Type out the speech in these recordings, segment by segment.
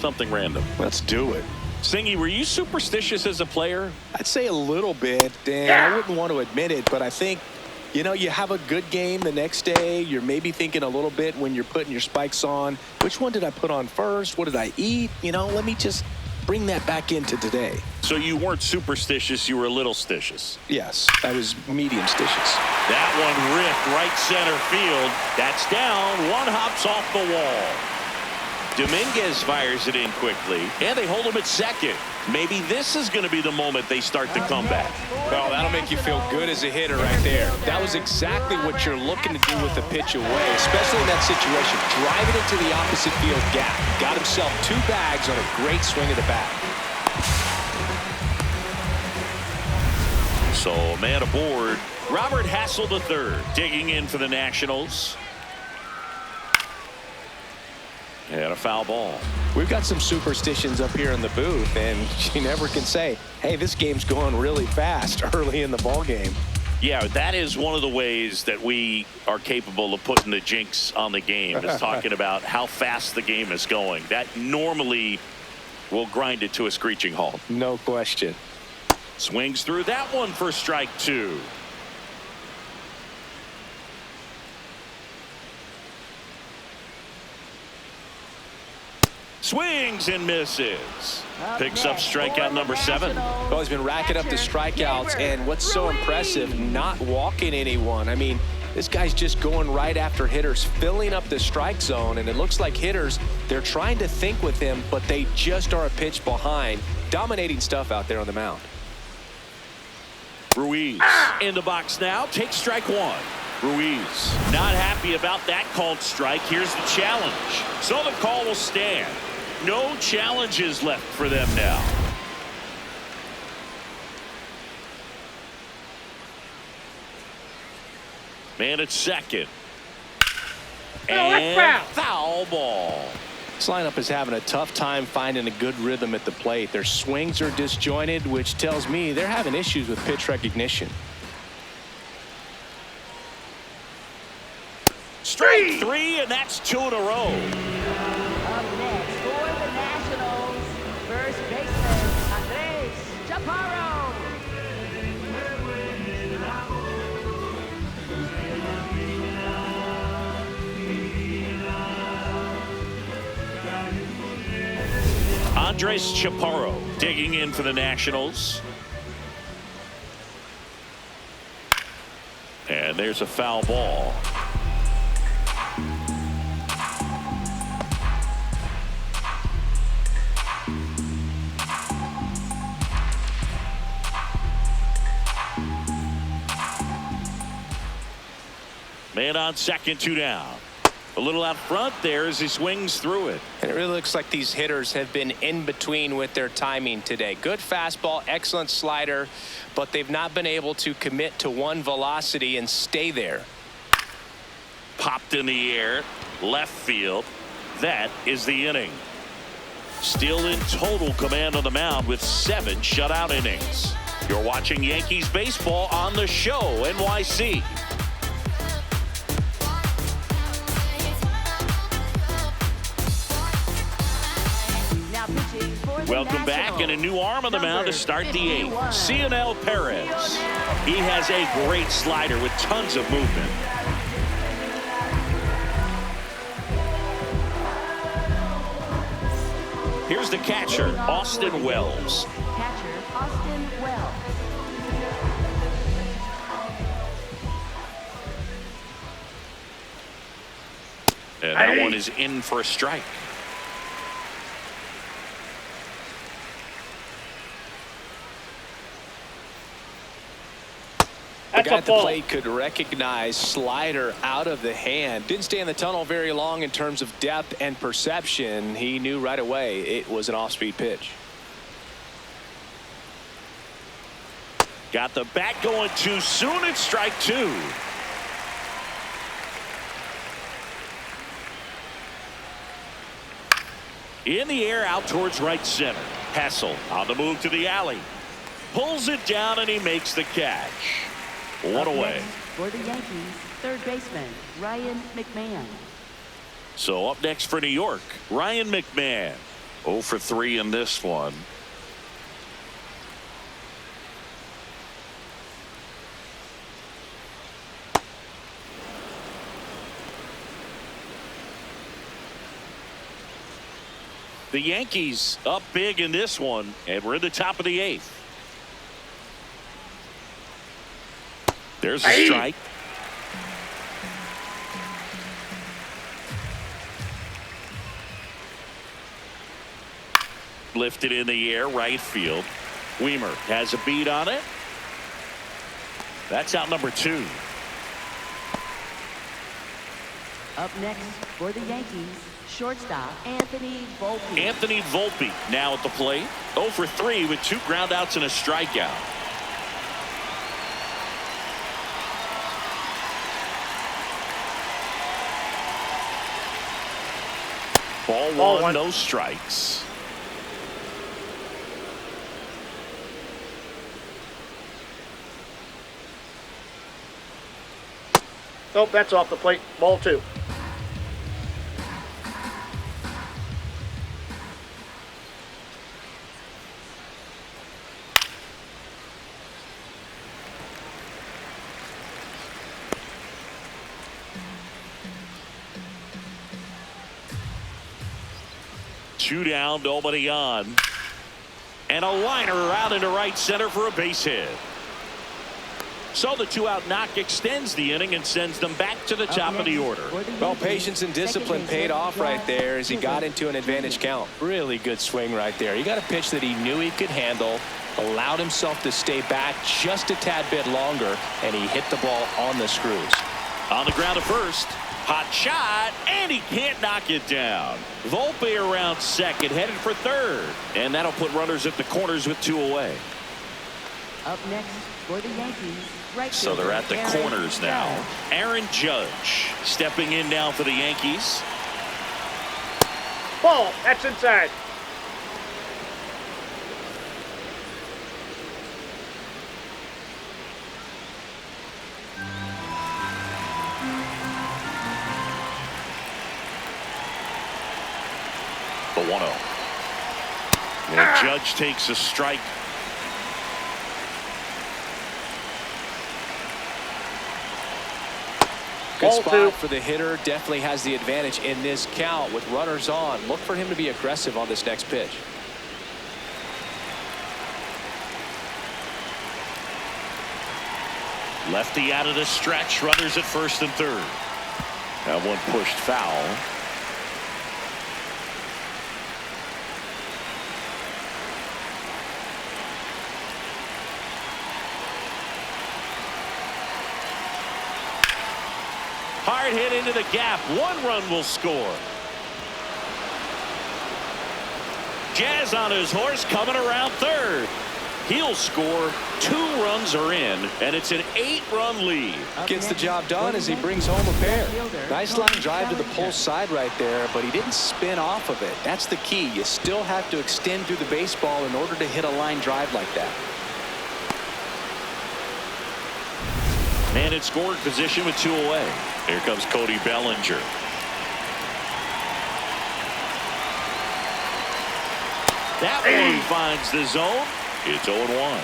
Something random. Let's do it. Singy, were you superstitious as a player? I'd say a little bit, and I wouldn't want to admit it, but I think, you know, you have a good game the next day. You're maybe thinking a little bit when you're putting your spikes on. Which one did I put on first? What did I eat? You know, let me just bring that back into today. So you weren't superstitious, you were a little stitious. Yes, I was medium stitious. That one ripped right center field. That's down. One hops off the wall. Dominguez fires it in quickly, and they hold him at second. Maybe this is going to be the moment they start to come back. Well, that'll make you feel good as a hitter right there. That was exactly what you're looking to do with the pitch away, especially in that situation. Drive it into the opposite field gap. Got himself 2 bags on a great swing of the bat. So, man aboard. Robert Hassel III digging in for the Nationals. And a foul ball. We've got some superstitions up here in the booth, and you never can say, hey, this game's going really fast early in the ball game. Yeah, that is one of the ways that we are capable of putting the jinx on the game, is talking about how fast the game is going. That normally will grind it to a screeching halt. No question. Swings through that one for strike 2. Swings and misses. Picks up strikeout number 7. Well, he's been racking up the strikeouts, and what's so impressive, not walking anyone. I mean, this guy's just going right after hitters, filling up the strike zone, and it looks like hitters, they're trying to think with him, but they just are a pitch behind. Dominating stuff out there on the mound. Ruiz in the box now, takes strike 1. Ruiz not happy about that called strike. Here's the challenge. So the call will stand. No challenges left for them now. Man at second. And foul ball. This lineup is having a tough time finding a good rhythm at the plate. Their swings are disjointed, which tells me they're having issues with pitch recognition. Strike 3, and that's 2 in a row. Up next for the Nationals, first baseman Andres Chaparro. Andres Chaparro digging in for the Nationals. And there's a foul ball. Man on second, 2 down. A little out front there as he swings through it. And it really looks like these hitters have been in between with their timing today. Good fastball, excellent slider, but they've not been able to commit to one velocity and stay there. Popped in the air, left field. That is the inning. Still in total command on the mound with 7 shutout innings. You're watching Yankees baseball on The Show, NYC. Welcome back, and a new arm on the mound to start the 8th. Cionel Perez. He has a great slider with tons of movement. Here's the catcher, Austin Wells. Catcher Austin Wells. And that one is in for a strike. The guy at the plate could recognize slider out of the hand. Didn't stay in the tunnel very long in terms of depth and perception. He knew right away it was an off-speed pitch. Got the bat going too soon. It's strike 2. In the air out towards right center. Hassel on the move to the alley. Pulls it down and he makes the catch. One away. For the Yankees, third baseman Ryan McMahon. So up next for New York, Ryan McMahon. 0 for 3 in this one. The Yankees up big in this one, and we're in the top of the 8th. There's a strike. Lifted in the air, right field. Weimer has a beat on it. That's out number 2. Up next for the Yankees, shortstop Anthony Volpe. Anthony Volpe now at the plate. 0 for 3 with 2 groundouts and a strikeout. Ball one, no strikes. Nope, that's off the plate. Ball 2. Two down, nobody on. And a liner out into right center for a base hit. So the 2-out knock extends the inning and sends them back to the top of the order. Well, patience and discipline paid off right there as he got into an advantage count. Really good swing right there. He got a pitch that he knew he could handle, allowed himself to stay back just a tad bit longer, and he hit the ball on the screws. On the ground to first. Hot shot, and he can't knock it down. Volpe around second, headed for third. And that'll put runners at the corners with 2 away. Up next for the Yankees, right So they're at the Aaron corners now. Judge. Aaron Judge stepping in now for the Yankees. Ball. That's inside. The 1-0. Well, Judge takes a strike. Good Ball spot 2. for the hitter. Definitely has the advantage in this count with runners on. Look for him to be aggressive on this next pitch. Lefty out of the stretch. Runners at first and third. That one pushed foul. Hard hit into the gap. 1 run will score. Jazz on his horse coming around third. He'll score. 2 runs are in, and it's an 8-run lead. Gets the job done as he brings home a pair. Nice line drive to the pole side right there, but he didn't spin off of it. That's the key. You still have to extend through the baseball in order to hit a line drive like that. And in scoring position with 2 away. Here comes Cody Bellinger. That one finds the zone. It's 0-1.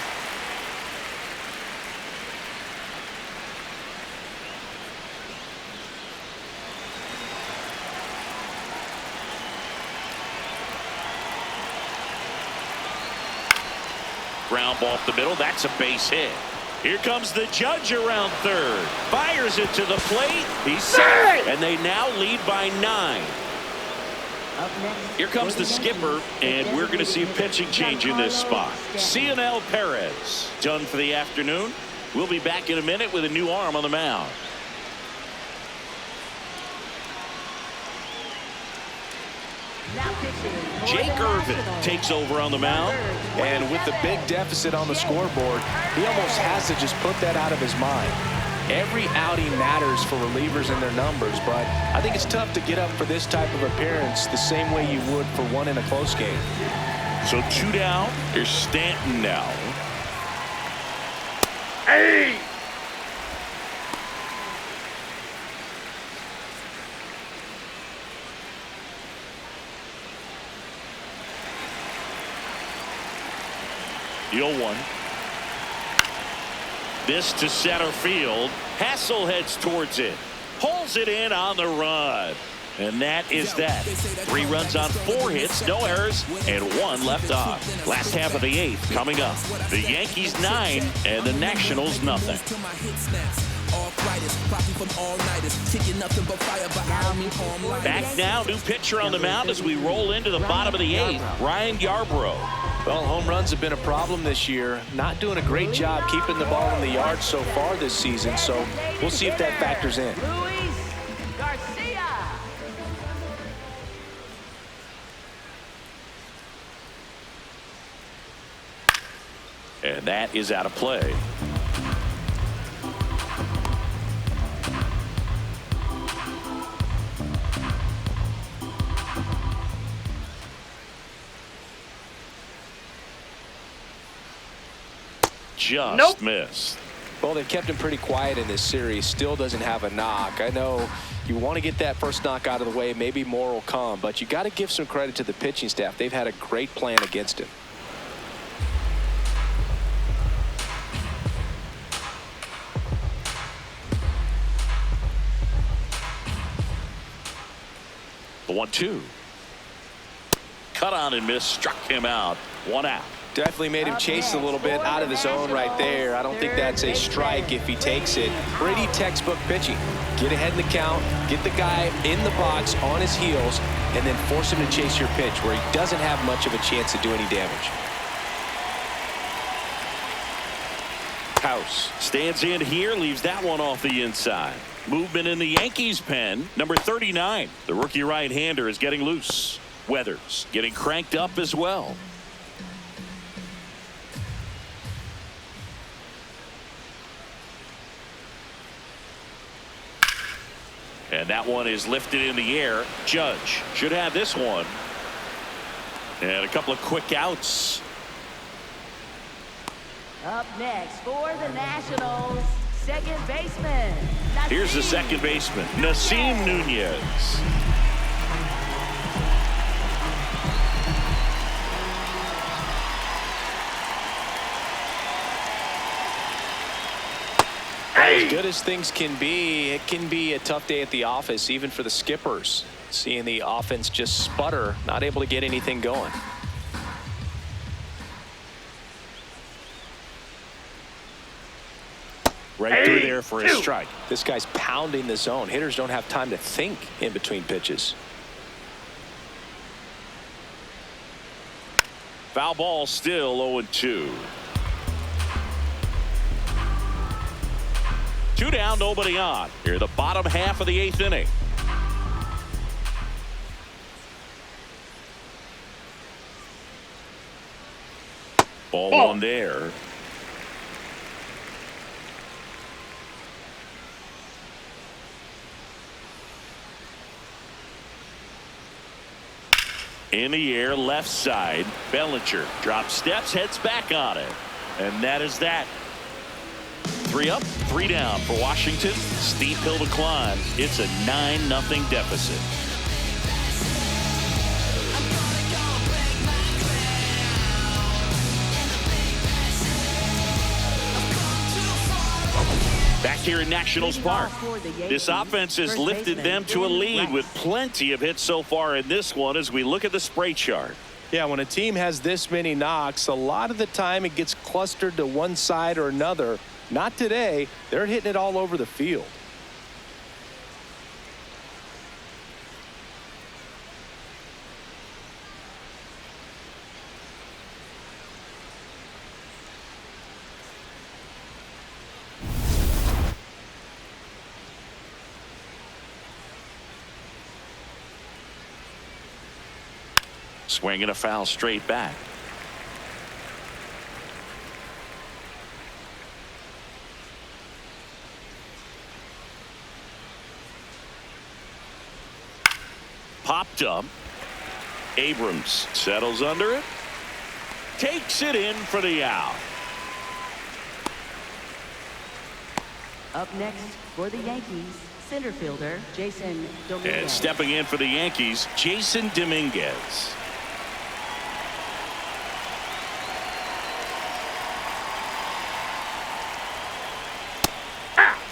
Ground ball up the middle. That's a base hit. Here comes the Judge around third. Fires it to the plate. He's safe. And they now lead by 9. Up next, Here comes the skipper, and we're going to see a pitching change in this spot. Cionel Perez done for the afternoon. We'll be back in a minute with a new arm on the mound. now pitching for Jake the Irvin Nationals. takes over on the mound. And with the big deficit on the scoreboard, he almost has to just put that out of his mind. Every outing matters for relievers and their numbers, but I think it's tough to get up for this type of appearance the same way you would for one in a close game. So 2 down. Here's Stanton now. Hey! 0-1. This to center field. Hassel heads towards it. Pulls it in on the run. And that is that. 3 runs on 4 hits, no errors, and 1 left on. Last half of the 8th coming up. The Yankees 9 and the Nationals nothing. Back now, new pitcher on the mound as we roll into the bottom of the 8th. Ryan Yarbrough. Well, home runs have been a problem this year. Not doing a great job keeping the ball in the yard so far this season, so we'll see if that factors in. And that is out of play. Just missed. Well, they've kept him pretty quiet in this series. Still doesn't have a knock. I know you want to get that first knock out of the way. Maybe more will come, but you got to give some credit to the pitching staff. They've had a great plan against him. The 1-2. Cut on and miss. Struck him out. 1 out. Definitely made him chase a little bit out of the zone right there. I don't think that's a strike if he takes it. Pretty textbook pitching. Get ahead in the count, get the guy in the box on his heels, and then force him to chase your pitch where he doesn't have much of a chance to do any damage. House stands in here, leaves that one off the inside. Movement in the Yankees pen. Number 39. The rookie right-hander is getting loose. Weathers getting cranked up as well. And that one is lifted in the air. Judge should have this one. And a couple of quick outs. Up next for the Nationals, second baseman. Here's the second baseman, Nasim Nunez. As good as things can be, it can be a tough day at the office, even for the skippers. Seeing the offense just sputter, not able to get anything going. Right through there for a strike. This guy's pounding the zone. Hitters don't have time to think in between pitches. Foul ball, still 0-2. 2 down, nobody on. Here, the bottom half of the 8th inning. Ball one there. In the air, left side. Bellinger drops steps, heads back on it. And that is that. 3 up, 3 down for Washington. Steep hill to climb. It's a 9-0 deficit. Back here in Nationals Park, this offense has lifted them to a lead with plenty of hits so far in this one as we look at the spray chart. Yeah, when a team has this many knocks, a lot of the time it gets clustered to one side or another. Not today. They're hitting it all over the field. Swinging a foul straight back. Popped up. Abrams settles under it. Takes it in for the out. Up next for the Yankees, center fielder Jason Dominguez. And stepping in for the Yankees, Jason Dominguez.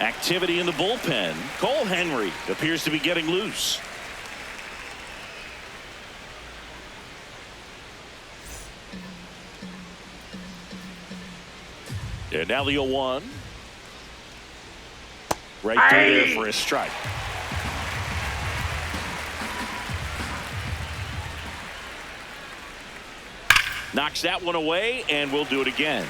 Activity in the bullpen. Cole Henry appears to be getting loose. And now the 0-1. Right through there for a strike. Knocks that one away, and we'll do it again.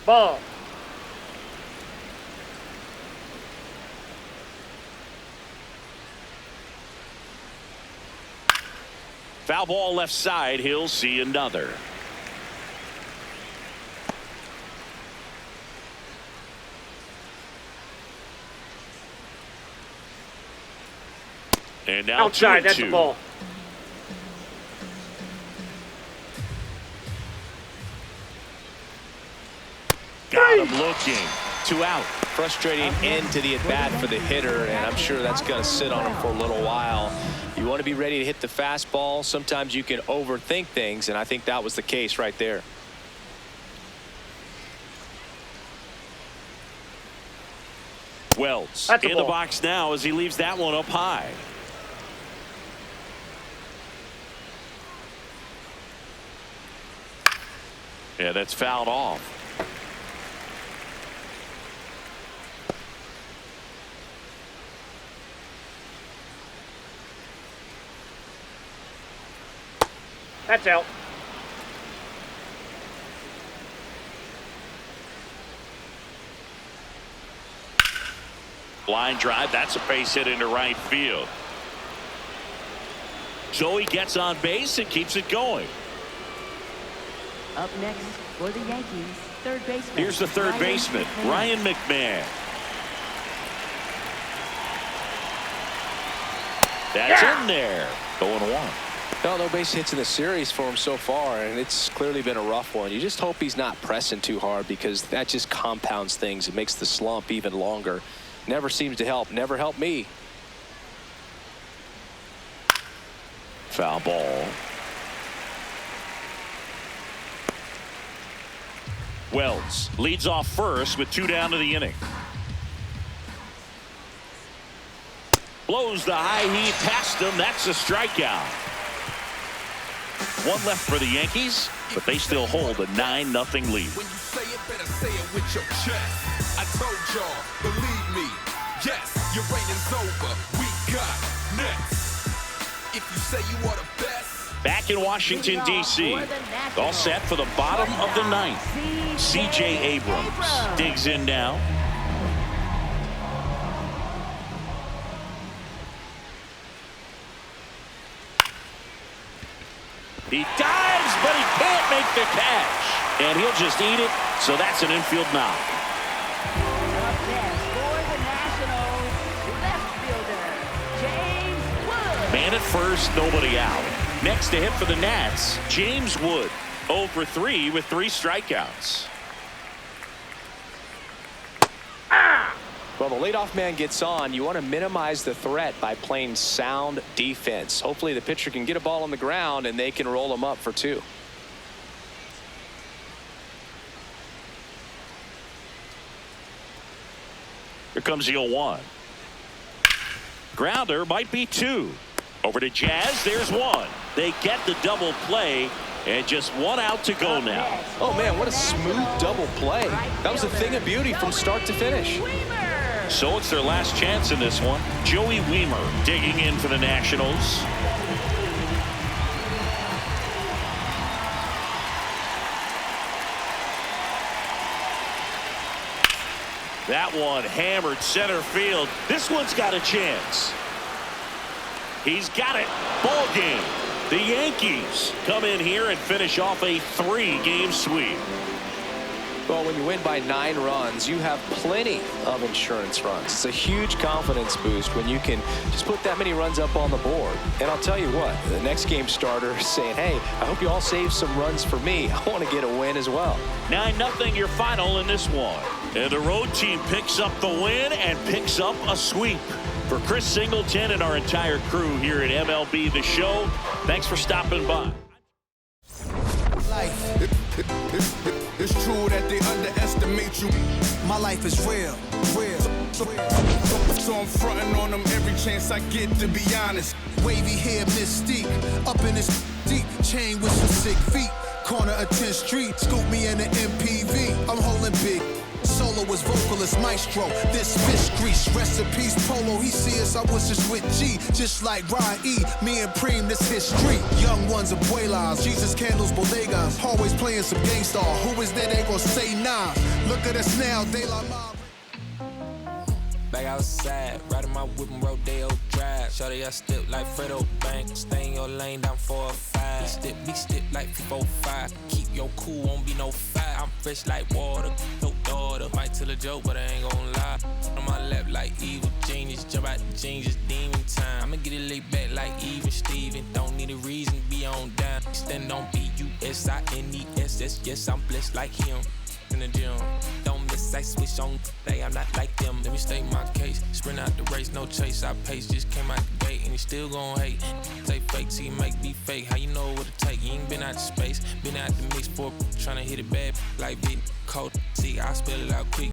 Ball. Foul ball left side. He'll see another. And now outside. That's the ball. Got him looking. 2 out. Frustrating end to the at-bat for the hitter, and I'm sure that's going to sit on him for a little while. You want to be ready to hit the fastball. Sometimes you can overthink things, and I think that was the case right there. Wells in the box now as he leaves that one up high. Yeah, that's fouled off. That's out. Line drive. That's a base hit into right field. Joey gets on base and keeps it going. Up next for the Yankees, third baseman. Here's the third baseman, Ryan McMahon. That's in there. 0-1. No base hits in the series for him so far, and it's clearly been a rough one. You just hope he's not pressing too hard, because that just compounds things. It makes the slump even longer. Never seems to help. Never helped me. Foul ball. Wells leads off first with 2 down to the inning. Blows the high heat past him. That's a strikeout. 1 left for the Yankees, but they still hold a 9-0 lead. When you say it, better say it with your chest. I told y'all, believe me. Yes, your reign is over. We got next. If you say you are the best. Back in Washington, D.C. All set for the bottom of the 9th. C.J. Abrams digs in now. He dives, but he can't make the catch. And he'll just eat it, so that's an infield knock. Up next for the Nationals, left fielder, James Wood. Man at first, nobody out. Next to hit for the Nats, James Wood. 0 for 3 with 3 strikeouts. Well, the leadoff man gets on. You want to minimize the threat by playing sound defense. Hopefully the pitcher can get a ball on the ground and they can roll him up for 2. Here comes the 0-1. Grounder might be 2. Over to Jazz. There's 1. They get the double play, and just 1 out to go now. Oh, man, what a smooth double play. That was a thing of beauty from start to finish. So it's their last chance in this one. Joey Wiemer digging in for the Nationals. That one hammered center field. This one's got a chance. He's got it. Ball game. The Yankees come in here and finish off a 3-game sweep. Well, when you win by 9 runs, you have plenty of insurance runs. It's a huge confidence boost when you can just put that many runs up on the board. And I'll tell you what, the next game starter is saying, hey, I hope you all save some runs for me. I want to get a win as well. 9-0 your final in this one. And the road team picks up the win and picks up a sweep. For Chris Singleton and our entire crew here at MLB The Show, thanks for stopping by. It's true that they underestimate you. My life is real. So I'm fronting on them every chance I get, to be honest. Wavy hair, mystique. Up in this deep chain with some sick feet. Corner of 10th Street. Scoop me in an MPV. I'm holding big. Soloist, vocalist, maestro. This fish grease. Rest in peace, Polo. He see us, I was just with G. Just like Ryan E. Me and Preem, this history. Young ones, abuelas. Jesus candles, bodegas. Always playing some gangsta. Who is there? They gon' say nah. Look at us now, De La Mob. Back outside, riding my whip and Rodeo Drive. Shorty, I step like Fredo Bank. Stay in your lane, down 4 or 5. Big step like 4-5. Keep your cool, won't be no fire. I'm fresh like water, no daughter. Might tell a joke, but I ain't gon' lie. On my lap like evil genius. Jump out the jeans, just demon time. I'ma get it laid back like even Steven. Don't need a reason to be on down. Stand on B-U-S-I-N-E-S-S. Yes, I'm blessed like him. In the gym, don't miss, I switch on. Day, I'm not like them. Let me state my case. Sprint out the race, no chase. I pace, just came out the gate, and he still gon' hate. Say fake, see, make me fake. How you know what it take? You ain't been out the space, been out the mix for tryna hit it bad like big cold. See, I spell it out quick.